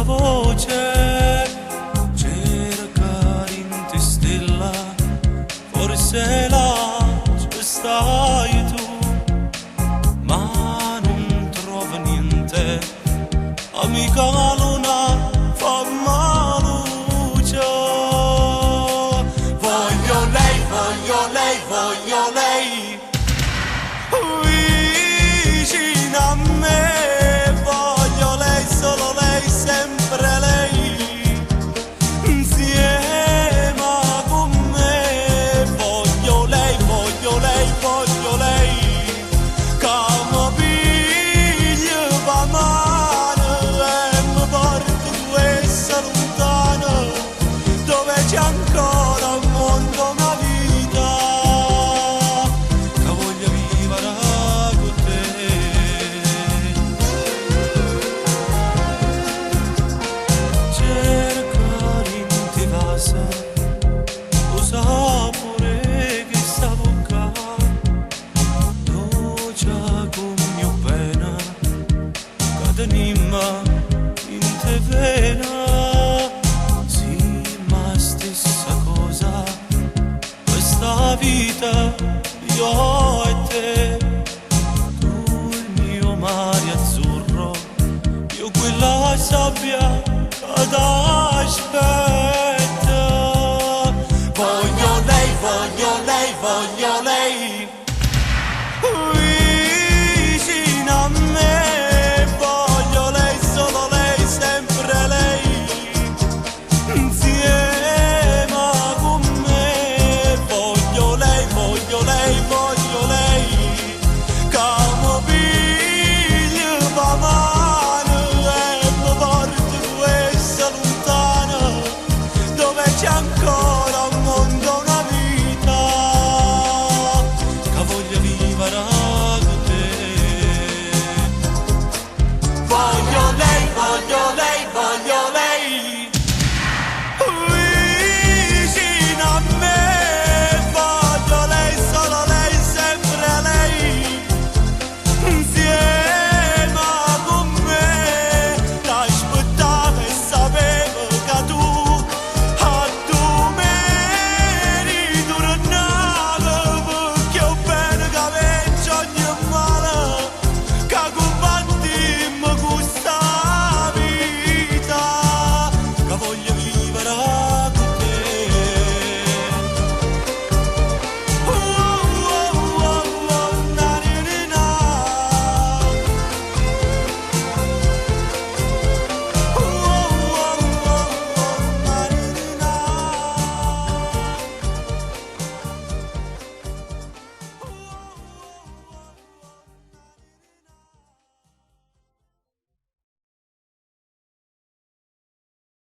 questa voce cerca in te stella, forse là ci stai tu, ma non trovo niente, amica luna famma luce. Voglio lei, voglio lei, voglio lei vicino a me, voglio lei, solo lei, sempre lei, insieme con me. Voglio lei, voglio lei, voglio lei, che mi piglia la mano e mi porta questa lontana, dove c'è ancora un mondo, una vita che voglio vivere con te. Cerca in te casa lo sapore che sta bocca, dolce come pena che tenimmo in te vena. Sì, ma stessa cosa questa vita, io e te, tu il mio mare azzurro, io quella sabbia che